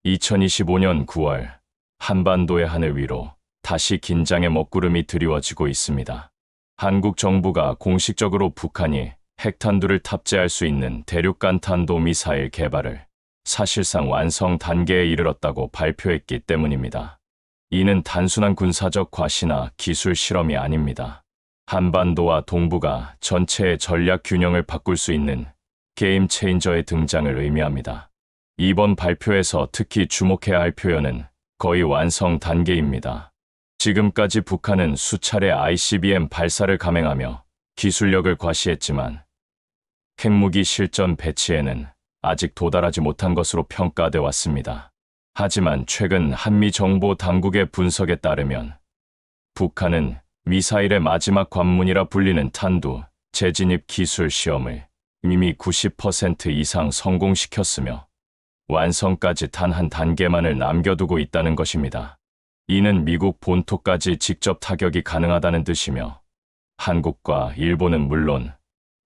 2025년 9월 한반도의 하늘 위로 다시 긴장의 먹구름이 드리워지고 있습니다. 한국 정부가 공식적으로 북한이 핵탄두를 탑재할 수 있는 대륙간 탄도미사일 개발을 사실상 완성 단계에 이르렀다고 발표했기 때문입니다. 이는 단순한 군사적 과시나 기술 실험이 아닙니다. 한반도와 동북아 전체의 전략 균형을 바꿀 수 있는 게임 체인저의 등장을 의미합니다. 이번 발표에서 특히 주목해야 할 표현은 거의 완성 단계입니다. 지금까지 북한은 수차례 ICBM 발사를 감행하며 기술력을 과시했지만 핵무기 실전 배치에는 아직 도달하지 못한 것으로 평가돼 왔습니다. 하지만 최근 한미 정보 당국의 분석에 따르면 북한은 미사일의 마지막 관문이라 불리는 탄두 재진입 기술 시험을 이미 90% 이상 성공시켰으며 완성까지 단 한 단계만을 남겨두고 있다는 것입니다. 이는 미국 본토까지 직접 타격이 가능하다는 뜻이며 한국과 일본은 물론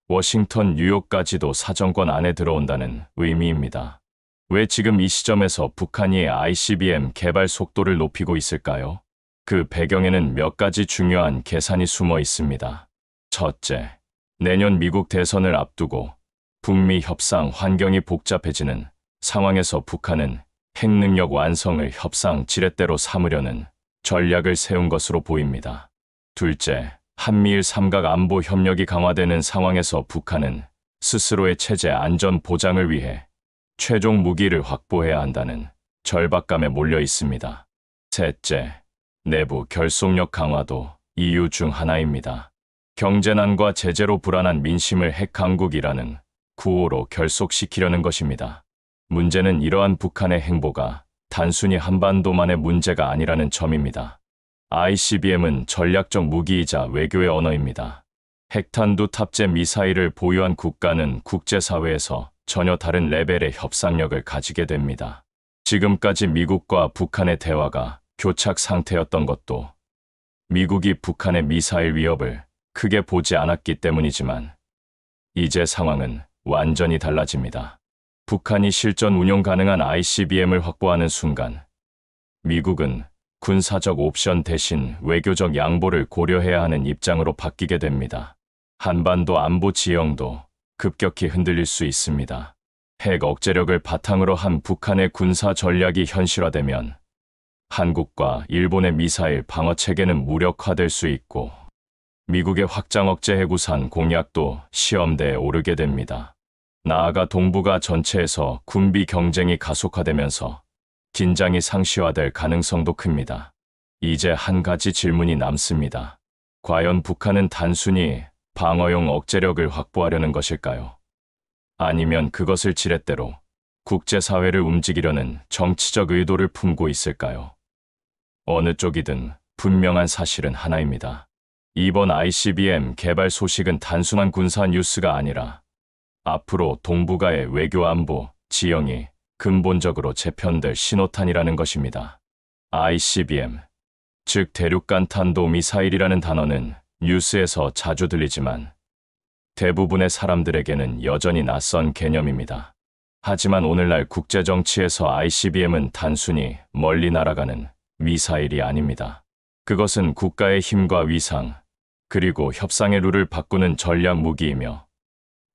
워싱턴, 뉴욕까지도 사정권 안에 들어온다는 의미입니다. 왜 지금 이 시점에서 북한이 ICBM 개발 속도를 높이고 있을까요? 그 배경에는 몇 가지 중요한 계산이 숨어 있습니다. 첫째, 내년 미국 대선을 앞두고 북미 협상 환경이 복잡해지는 상황에서 북한은 핵능력 완성을 협상 지렛대로 삼으려는 전략을 세운 것으로 보입니다. 둘째, 한미일 삼각 안보 협력이 강화되는 상황에서 북한은 스스로의 체제 안전 보장을 위해 최종 무기를 확보해야 한다는 절박감에 몰려 있습니다. 셋째, 내부 결속력 강화도 이유 중 하나입니다. 경제난과 제재로 불안한 민심을 핵 강국이라는 구호로 결속시키려는 것입니다. 문제는 이러한 북한의 행보가 단순히 한반도만의 문제가 아니라는 점입니다. ICBM은 전략적 무기이자 외교의 언어입니다. 핵탄두 탑재 미사일을 보유한 국가는 국제사회에서 전혀 다른 레벨의 협상력을 가지게 됩니다. 지금까지 미국과 북한의 대화가 교착 상태였던 것도 미국이 북한의 미사일 위협을 크게 보지 않았기 때문이지만 이제 상황은 완전히 달라집니다. 북한이 실전 운용 가능한 ICBM을 확보하는 순간 미국은 군사적 옵션 대신 외교적 양보를 고려해야 하는 입장으로 바뀌게 됩니다. 한반도 안보 지형도 급격히 흔들릴 수 있습니다. 핵 억제력을 바탕으로 한 북한의 군사 전략이 현실화되면 한국과 일본의 미사일 방어 체계는 무력화될 수 있고 미국의 확장 억제 해구산 공약도 시험대에 오르게 됩니다. 나아가 동북아 전체에서 군비 경쟁이 가속화되면서 긴장이 상시화될 가능성도 큽니다. 이제 한 가지 질문이 남습니다. 과연 북한은 단순히 방어용 억제력을 확보하려는 것일까요? 아니면 그것을 지렛대로 국제사회를 움직이려는 정치적 의도를 품고 있을까요? 어느 쪽이든 분명한 사실은 하나입니다. 이번 ICBM 개발 소식은 단순한 군사 뉴스가 아니라 앞으로 동북아의 외교 안보 지형이 근본적으로 재편될 신호탄이라는 것입니다. ICBM, 즉 대륙간 탄도 미사일이라는 단어는 뉴스에서 자주 들리지만 대부분의 사람들에게는 여전히 낯선 개념입니다. 하지만 오늘날 국제정치에서 ICBM은 단순히 멀리 날아가는 미사일이 아닙니다. 그것은 국가의 힘과 위상, 그리고 협상의 룰을 바꾸는 전략 무기이며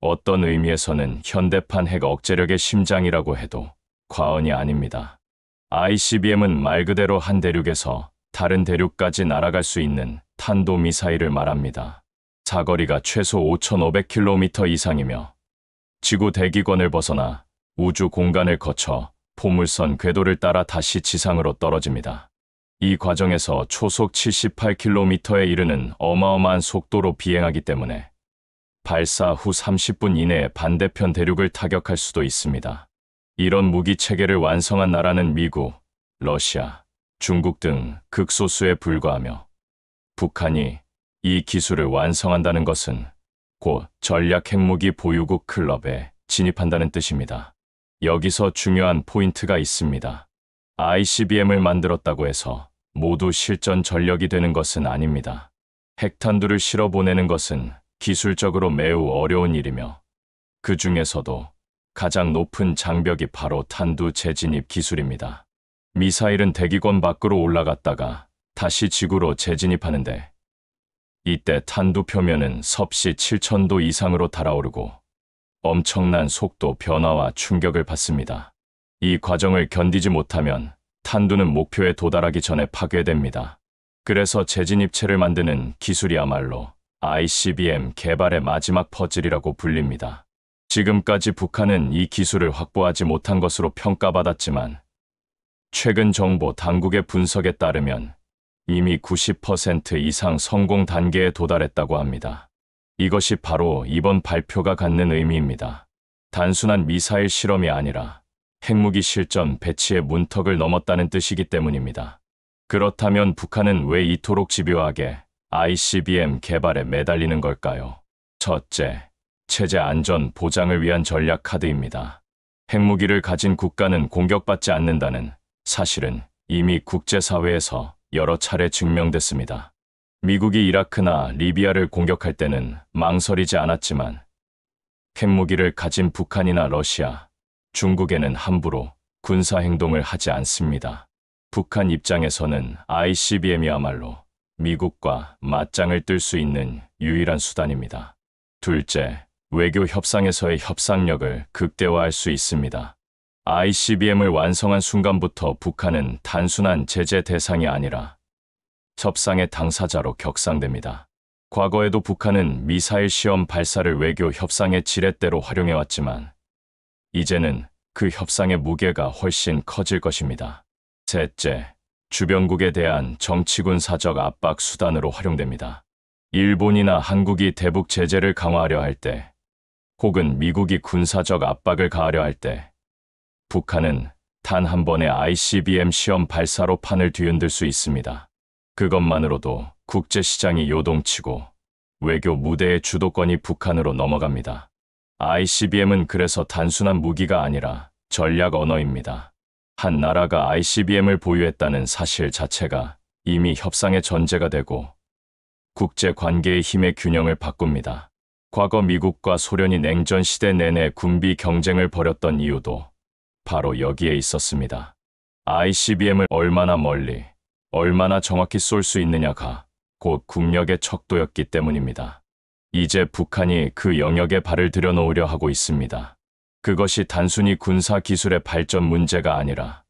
어떤 의미에서는 현대판 핵 억제력의 심장이라고 해도 과언이 아닙니다. ICBM은 말 그대로 한 대륙에서 다른 대륙까지 날아갈 수 있는 탄도미사일을 말합니다. 사거리가 최소 5,500km 이상이며 지구 대기권을 벗어나 우주 공간을 거쳐 포물선 궤도를 따라 다시 지상으로 떨어집니다. 이 과정에서 초속 78km에 이르는 어마어마한 속도로 비행하기 때문에 발사 후 30분 이내에 반대편 대륙을 타격할 수도 있습니다. 이런 무기 체계를 완성한 나라는 미국, 러시아, 중국 등 극소수에 불과하며 북한이 이 기술을 완성한다는 것은 곧 전략 핵무기 보유국 클럽에 진입한다는 뜻입니다. 여기서 중요한 포인트가 있습니다. ICBM을 만들었다고 해서 모두 실전 전력이 되는 것은 아닙니다. 핵탄두를 실어 보내는 것은 기술적으로 매우 어려운 일이며 그 중에서도 가장 높은 장벽이 바로 탄두 재진입 기술입니다. 미사일은 대기권 밖으로 올라갔다가 다시 지구로 재진입하는데, 이때 탄두 표면은 섭씨 7,000도 이상으로 달아오르고 엄청난 속도 변화와 충격을 받습니다. 이 과정을 견디지 못하면 탄두는 목표에 도달하기 전에 파괴됩니다. 그래서 재진입체를 만드는 기술이야말로 ICBM 개발의 마지막 퍼즐이라고 불립니다. 지금까지 북한은 이 기술을 확보하지 못한 것으로 평가받았지만, 최근 정보 당국의 분석에 따르면 이미 90% 이상 성공 단계에 도달했다고 합니다. 이것이 바로 이번 발표가 갖는 의미입니다. 단순한 미사일 실험이 아니라 핵무기 실전 배치의 문턱을 넘었다는 뜻이기 때문입니다. 그렇다면 북한은 왜 이토록 집요하게 ICBM 개발에 매달리는 걸까요? 첫째, 체제 안전 보장을 위한 전략 카드입니다. 핵무기를 가진 국가는 공격받지 않는다는 사실은 이미 국제사회에서 여러 차례 증명됐습니다. 미국이 이라크나 리비아를 공격할 때는 망설이지 않았지만, 핵무기를 가진 북한이나 러시아, 중국에는 함부로 군사행동을 하지 않습니다. 북한 입장에서는 ICBM이야말로 미국과 맞짱을 뜰 수 있는 유일한 수단입니다. 둘째, 외교 협상에서의 협상력을 극대화할 수 있습니다. ICBM을 완성한 순간부터 북한은 단순한 제재 대상이 아니라 협상의 당사자로 격상됩니다. 과거에도 북한은 미사일 시험 발사를 외교 협상의 지렛대로 활용해왔지만, 이제는 그 협상의 무게가 훨씬 커질 것입니다. 셋째, 주변국에 대한 정치군사적 압박 수단으로 활용됩니다. 일본이나 한국이 대북 제재를 강화하려 할 때, 혹은 미국이 군사적 압박을 가하려 할 때, 북한은 단 한 번의 ICBM 시험 발사로 판을 뒤흔들 수 있습니다. 그것만으로도 국제시장이 요동치고 외교 무대의 주도권이 북한으로 넘어갑니다. ICBM은 그래서 단순한 무기가 아니라 전략 언어입니다. 한 나라가 ICBM을 보유했다는 사실 자체가 이미 협상의 전제가 되고 국제 관계의 힘의 균형을 바꿉니다. 과거 미국과 소련이 냉전 시대 내내 군비 경쟁을 벌였던 이유도 바로 여기에 있었습니다. ICBM을 얼마나 멀리, 얼마나 정확히 쏠 수 있느냐가 곧 국력의 척도였기 때문입니다. 이제 북한이 그 영역에 발을 들여놓으려 하고 있습니다. 그것이 단순히 군사 기술의 발전 문제가 아니라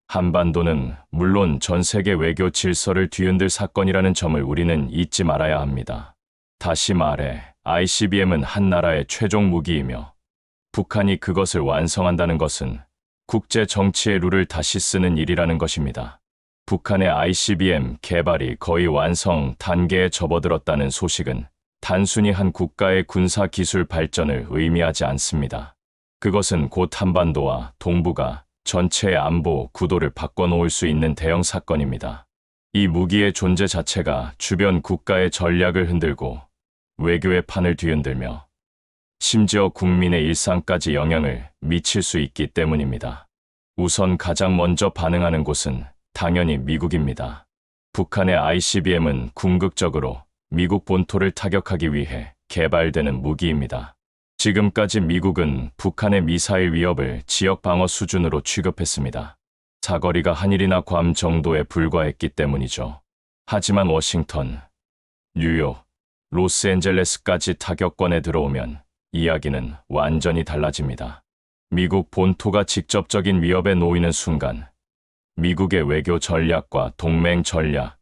한반도는 물론 전 세계 외교 질서를 뒤흔들 사건이라는 점을 우리는 잊지 말아야 합니다. 다시 말해, ICBM은 한 나라의 최종 무기이며 북한이 그것을 완성한다는 것은 국제 정치의 룰을 다시 쓰는 일이라는 것입니다. 북한의 ICBM 개발이 거의 완성 단계에 접어들었다는 소식은 단순히 한 국가의 군사 기술 발전을 의미하지 않습니다. 그것은 곧 한반도와 동북아 전체의 안보 구도를 바꿔놓을 수 있는 대형 사건입니다. 이 무기의 존재 자체가 주변 국가의 전략을 흔들고 외교의 판을 뒤흔들며 심지어 국민의 일상까지 영향을 미칠 수 있기 때문입니다. 우선 가장 먼저 반응하는 곳은 당연히 미국입니다. 북한의 ICBM은 궁극적으로 미국 본토를 타격하기 위해 개발되는 무기입니다. 지금까지 미국은 북한의 미사일 위협을 지역 방어 수준으로 취급했습니다. 사거리가 한일이나 괌 정도에 불과했기 때문이죠. 하지만 워싱턴, 뉴욕, 로스앤젤레스까지 타격권에 들어오면 이야기는 완전히 달라집니다. 미국 본토가 직접적인 위협에 놓이는 순간 미국의 외교 전략과 동맹 전략,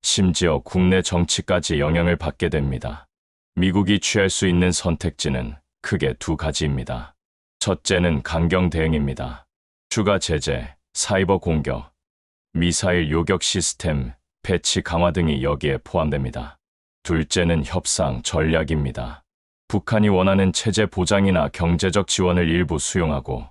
심지어 국내 정치까지 영향을 받게 됩니다. 미국이 취할 수 있는 선택지는 크게 두 가지입니다. 첫째는 강경 대응입니다. 추가 제재, 사이버 공격, 미사일 요격 시스템 배치 강화 등이 여기에 포함됩니다. 둘째는 협상 전략입니다. 북한이 원하는 체제 보장이나 경제적 지원을 일부 수용하고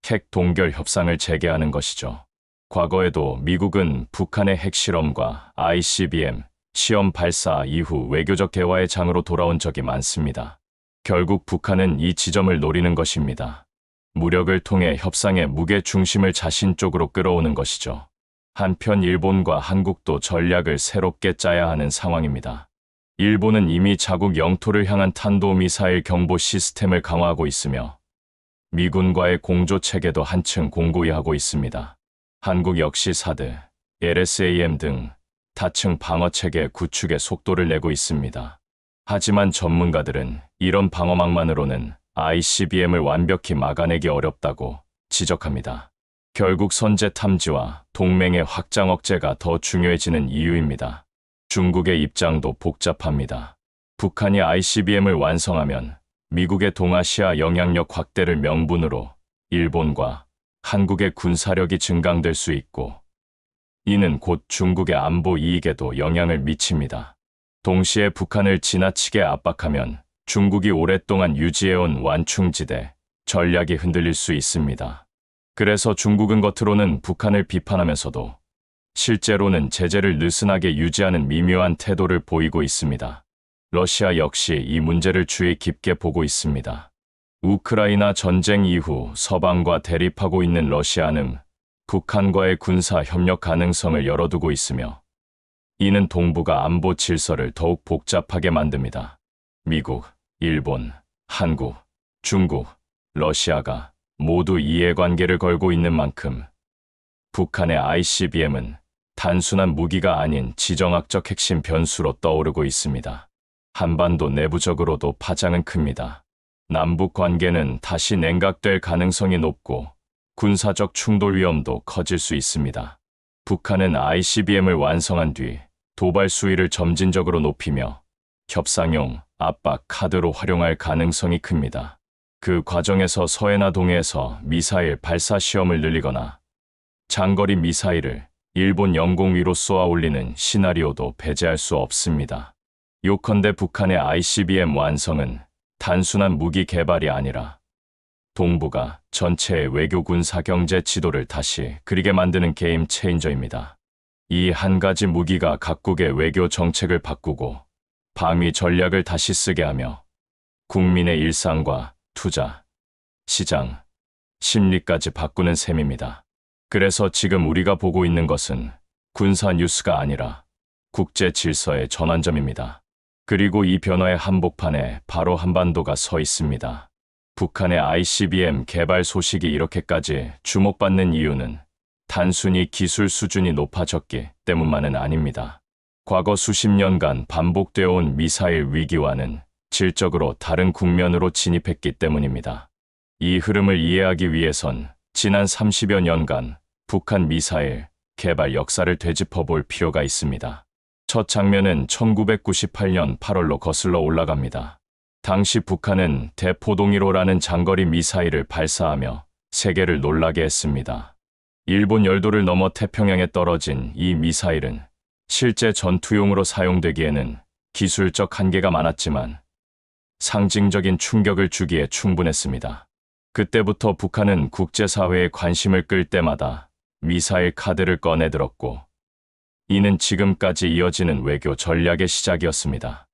핵 동결 협상을 재개하는 것이죠. 과거에도 미국은 북한의 핵실험과 ICBM 시험 발사 이후 외교적 대화의 장으로 돌아온 적이 많습니다. 결국 북한은 이 지점을 노리는 것입니다. 무력을 통해 협상의 무게 중심을 자신 쪽으로 끌어오는 것이죠. 한편 일본과 한국도 전략을 새롭게 짜야 하는 상황입니다. 일본은 이미 자국 영토를 향한 탄도미사일 경보 시스템을 강화하고 있으며 미군과의 공조 체계도 한층 공고히 하고 있습니다. 한국 역시 사드, LSAM 등 다층 방어 체계 구축에 속도를 내고 있습니다. 하지만 전문가들은 이런 방어망만으로는 ICBM을 완벽히 막아내기 어렵다고 지적합니다. 결국 선제 탐지와 동맹의 확장 억제가 더 중요해지는 이유입니다. 중국의 입장도 복잡합니다. 북한이 ICBM을 완성하면 미국의 동아시아 영향력 확대를 명분으로 일본과 한국의 군사력이 증강될 수 있고, 이는 곧 중국의 안보 이익에도 영향을 미칩니다. 동시에 북한을 지나치게 압박하면 중국이 오랫동안 유지해온 완충지대 전략이 흔들릴 수 있습니다. 그래서 중국은 겉으로는 북한을 비판하면서도 실제로는 제재를 느슨하게 유지하는 미묘한 태도를 보이고 있습니다. 러시아 역시 이 문제를 주의 깊게 보고 있습니다. 우크라이나 전쟁 이후 서방과 대립하고 있는 러시아는 북한과의 군사 협력 가능성을 열어두고 있으며, 이는 동북아 안보 질서를 더욱 복잡하게 만듭니다. 미국, 일본, 한국, 중국, 러시아가 모두 이해관계를 걸고 있는 만큼 북한의 ICBM은 단순한 무기가 아닌 지정학적 핵심 변수로 떠오르고 있습니다. 한반도 내부적으로도 파장은 큽니다. 남북 관계는 다시 냉각될 가능성이 높고 군사적 충돌 위험도 커질 수 있습니다. 북한은 ICBM을 완성한 뒤 도발 수위를 점진적으로 높이며 협상용 압박 카드로 활용할 가능성이 큽니다. 그 과정에서 서해나 동해에서 미사일 발사 시험을 늘리거나 장거리 미사일을 일본 영공 위로 쏘아 올리는 시나리오도 배제할 수 없습니다. 요컨대 북한의 ICBM 완성은 단순한 무기 개발이 아니라 동북아 전체의 외교 군사 경제 지도를 다시 그리게 만드는 게임 체인저입니다. 이 한 가지 무기가 각국의 외교 정책을 바꾸고 방위 전략을 다시 쓰게 하며 국민의 일상과 투자, 시장, 심리까지 바꾸는 셈입니다. 그래서 지금 우리가 보고 있는 것은 군사 뉴스가 아니라 국제 질서의 전환점입니다. 그리고 이 변화의 한복판에 바로 한반도가 서 있습니다. 북한의 ICBM 개발 소식이 이렇게까지 주목받는 이유는 단순히 기술 수준이 높아졌기 때문만은 아닙니다. 과거 수십 년간 반복되어 온 미사일 위기와는 질적으로 다른 국면으로 진입했기 때문입니다. 이 흐름을 이해하기 위해선 지난 30여 년간 북한 미사일 개발 역사를 되짚어 볼 필요가 있습니다. 첫 장면은 1998년 8월로 거슬러 올라갑니다. 당시 북한은 대포동일호라는 장거리 미사일을 발사하며 세계를 놀라게 했습니다. 일본 열도를 넘어 태평양에 떨어진 이 미사일은 실제 전투용으로 사용되기에는 기술적 한계가 많았지만 상징적인 충격을 주기에 충분했습니다. 그때부터 북한은 국제사회의 관심을 끌 때마다 미사일 카드를 꺼내들었고, 이는 지금까지 이어지는 외교 전략의 시작이었습니다.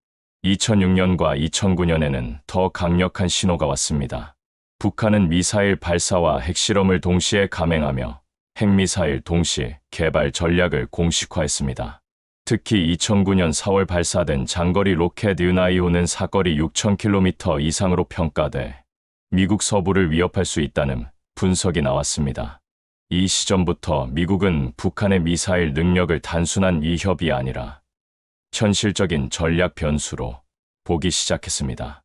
2006년과 2009년에는 더 강력한 신호가 왔습니다. 북한은 미사일 발사와 핵실험을 동시에 감행하며 핵미사일 동시 개발 전략을 공식화했습니다. 특히 2009년 4월 발사된 장거리 로켓 은하이오는 사거리 6,000km 이상으로 평가돼 미국 서부를 위협할 수 있다는 분석이 나왔습니다. 이 시점부터 미국은 북한의 미사일 능력을 단순한 위협이 아니라 현실적인 전략 변수로 보기 시작했습니다.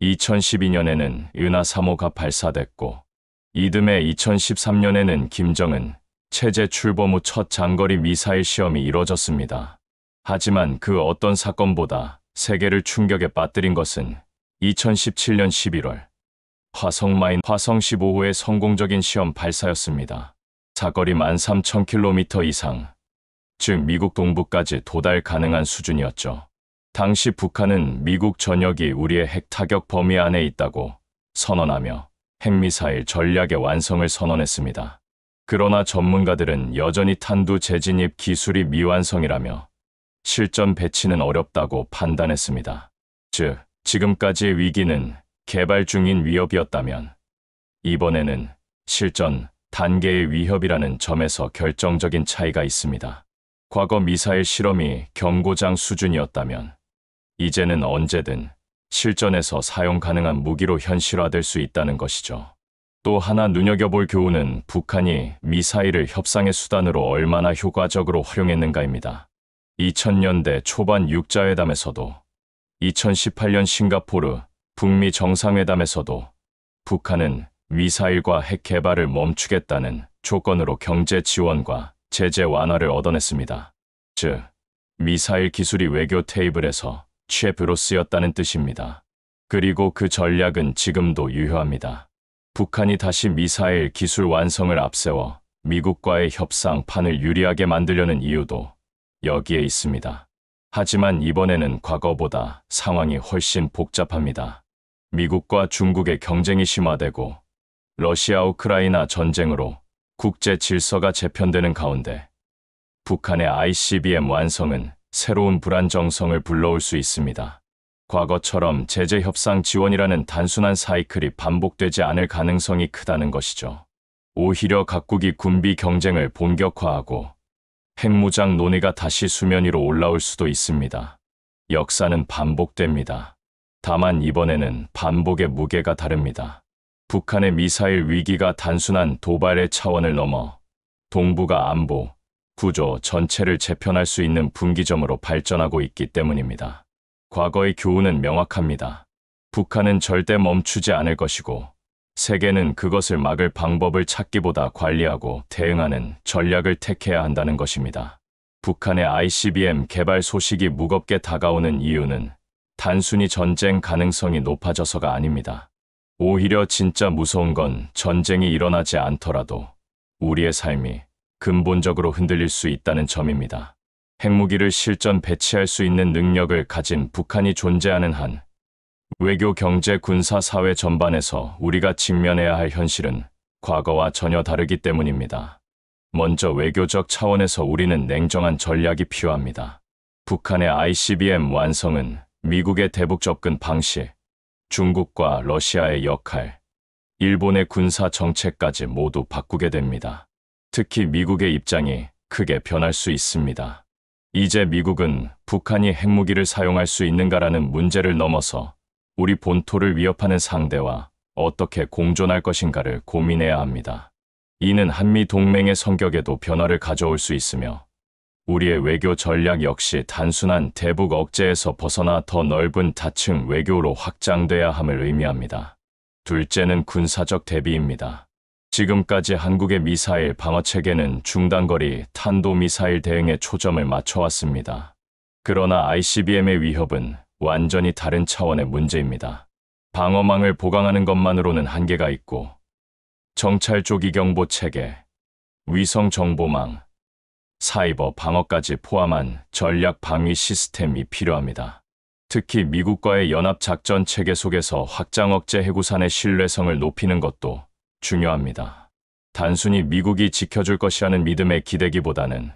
2012년에는 은하 3호가 발사됐고, 이듬해 2013년에는 김정은 체제 출범 후 첫 장거리 미사일 시험이 이뤄졌습니다. 하지만 그 어떤 사건보다 세계를 충격에 빠뜨린 것은 2017년 11월 화성 15호의 성공적인 시험 발사였습니다. 사거리 13,000km 이상, 즉 미국 동부까지 도달 가능한 수준이었죠. 당시 북한은 미국 전역이 우리의 핵 타격 범위 안에 있다고 선언하며 핵미사일 전략의 완성을 선언했습니다. 그러나 전문가들은 여전히 탄두 재진입 기술이 미완성이라며 실전 배치는 어렵다고 판단했습니다. 즉, 지금까지의 위기는 개발 중인 위협이었다면 이번에는 실전 단계의 위협이라는 점에서 결정적인 차이가 있습니다. 과거 미사일 실험이 경고장 수준이었다면 이제는 언제든 실전에서 사용 가능한 무기로 현실화될 수 있다는 것이죠. 또 하나 눈여겨볼 교훈은 북한이 미사일을 협상의 수단으로 얼마나 효과적으로 활용했는가입니다. 2000년대 초반 육자회담에서도 2018년 싱가포르 북미 정상회담에서도 북한은 미사일과 핵 개발을 멈추겠다는 조건으로 경제 지원과 제재 완화를 얻어냈습니다. 즉, 미사일 기술이 외교 테이블에서 최표로 쓰였다는 뜻입니다. 그리고 그 전략은 지금도 유효합니다. 북한이 다시 미사일 기술 완성을 앞세워 미국과의 협상판을 유리하게 만들려는 이유도 여기에 있습니다. 하지만 이번에는 과거보다 상황이 훨씬 복잡합니다. 미국과 중국의 경쟁이 심화되고 러시아 우크라이나 전쟁으로 국제 질서가 재편되는 가운데 북한의 ICBM 완성은 새로운 불안정성을 불러올 수 있습니다. 과거처럼 제재 협상 지원이라는 단순한 사이클이 반복되지 않을 가능성이 크다는 것이죠. 오히려 각국이 군비 경쟁을 본격화하고 핵무장 논의가 다시 수면 위로 올라올 수도 있습니다. 역사는 반복됩니다. 다만 이번에는 반복의 무게가 다릅니다. 북한의 미사일 위기가 단순한 도발의 차원을 넘어 동북아 안보, 구조 전체를 재편할 수 있는 분기점으로 발전하고 있기 때문입니다. 과거의 교훈은 명확합니다. 북한은 절대 멈추지 않을 것이고 세계는 그것을 막을 방법을 찾기보다 관리하고 대응하는 전략을 택해야 한다는 것입니다. 북한의 ICBM 개발 소식이 무겁게 다가오는 이유는 단순히 전쟁 가능성이 높아져서가 아닙니다. 오히려 진짜 무서운 건 전쟁이 일어나지 않더라도 우리의 삶이 근본적으로 흔들릴 수 있다는 점입니다. 핵무기를 실전 배치할 수 있는 능력을 가진 북한이 존재하는 한 외교, 경제, 군사, 사회 전반에서 우리가 직면해야 할 현실은 과거와 전혀 다르기 때문입니다. 먼저 외교적 차원에서 우리는 냉정한 전략이 필요합니다. 북한의 ICBM 완성은 미국의 대북 접근 방식, 중국과 러시아의 역할, 일본의 군사 정책까지 모두 바꾸게 됩니다. 특히 미국의 입장이 크게 변할 수 있습니다. 이제 미국은 북한이 핵무기를 사용할 수 있는가라는 문제를 넘어서 우리 본토를 위협하는 상대와 어떻게 공존할 것인가를 고민해야 합니다. 이는 한미 동맹의 성격에도 변화를 가져올 수 있으며 우리의 외교 전략 역시 단순한 대북 억제에서 벗어나 더 넓은 다층 외교로 확장돼야 함을 의미합니다. 둘째는 군사적 대비입니다. 지금까지 한국의 미사일 방어체계는 중단거리 탄도미사일 대응에 초점을 맞춰왔습니다. 그러나 ICBM의 위협은 완전히 다른 차원의 문제입니다. 방어망을 보강하는 것만으로는 한계가 있고 정찰 조기 경보 체계, 위성 정보망, 사이버 방어까지 포함한 전략 방위 시스템이 필요합니다. 특히 미국과의 연합 작전 체계 속에서 확장 억제 해구산의 신뢰성을 높이는 것도 중요합니다. 단순히 미국이 지켜줄 것이라는 믿음에 기대기보다는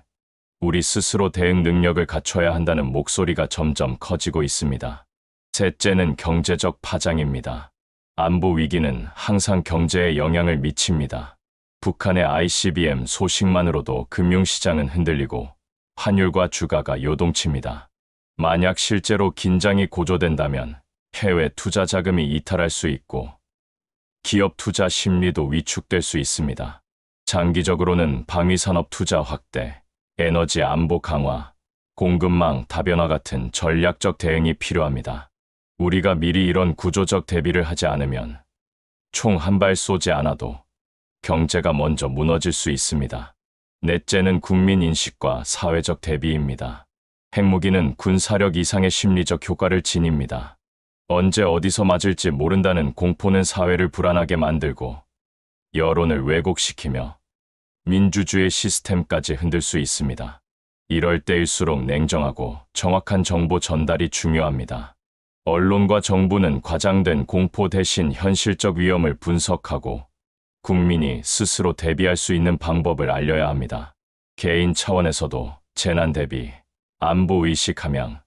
우리 스스로 대응 능력을 갖춰야 한다는 목소리가 점점 커지고 있습니다. 셋째는 경제적 파장입니다. 안보 위기는 항상 경제에 영향을 미칩니다. 북한의 ICBM 소식만으로도 금융시장은 흔들리고 환율과 주가가 요동칩니다. 만약 실제로 긴장이 고조된다면 해외 투자 자금이 이탈할 수 있고 기업 투자 심리도 위축될 수 있습니다. 장기적으로는 방위산업 투자 확대, 에너지 안보 강화, 공급망 다변화 같은 전략적 대응이 필요합니다. 우리가 미리 이런 구조적 대비를 하지 않으면 총 한 발 쏘지 않아도 경제가 먼저 무너질 수 있습니다. 넷째는 국민 인식과 사회적 대비입니다. 핵무기는 군사력 이상의 심리적 효과를 지닙니다. 언제 어디서 맞을지 모른다는 공포는 사회를 불안하게 만들고 여론을 왜곡시키며 민주주의 시스템까지 흔들 수 있습니다. 이럴 때일수록 냉정하고 정확한 정보 전달이 중요합니다. 언론과 정부는 과장된 공포 대신 현실적 위험을 분석하고 국민이 스스로 대비할 수 있는 방법을 알려야 합니다. 개인 차원에서도 재난 대비, 안보 의식 함양,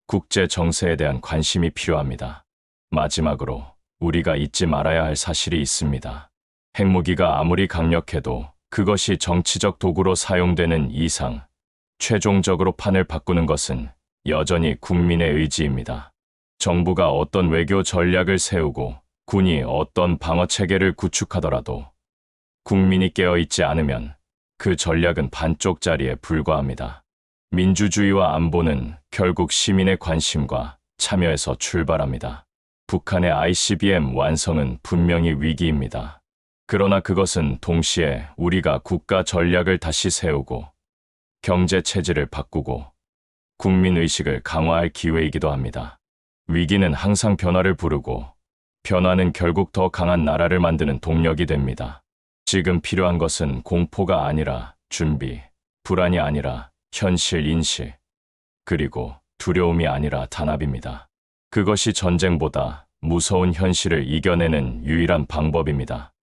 국제 정세에 대한 관심이 필요합니다. 마지막으로 우리가 잊지 말아야 할 사실이 있습니다. 핵무기가 아무리 강력해도 그것이 정치적 도구로 사용되는 이상 최종적으로 판을 바꾸는 것은 여전히 국민의 의지입니다. 정부가 어떤 외교 전략을 세우고 군이 어떤 방어 체계를 구축하더라도 국민이 깨어있지 않으면 그 전략은 반쪽짜리에 불과합니다. 민주주의와 안보는 결국 시민의 관심과 참여에서 출발합니다. 북한의 ICBM 완성은 분명히 위기입니다. 그러나 그것은 동시에 우리가 국가 전략을 다시 세우고 경제 체질을 바꾸고 국민의식을 강화할 기회이기도 합니다. 위기는 항상 변화를 부르고 변화는 결국 더 강한 나라를 만드는 동력이 됩니다. 지금 필요한 것은 공포가 아니라 준비, 불안이 아니라 현실 인식, 그리고 두려움이 아니라 단합입니다. 그것이 전쟁보다 무서운 현실을 이겨내는 유일한 방법입니다.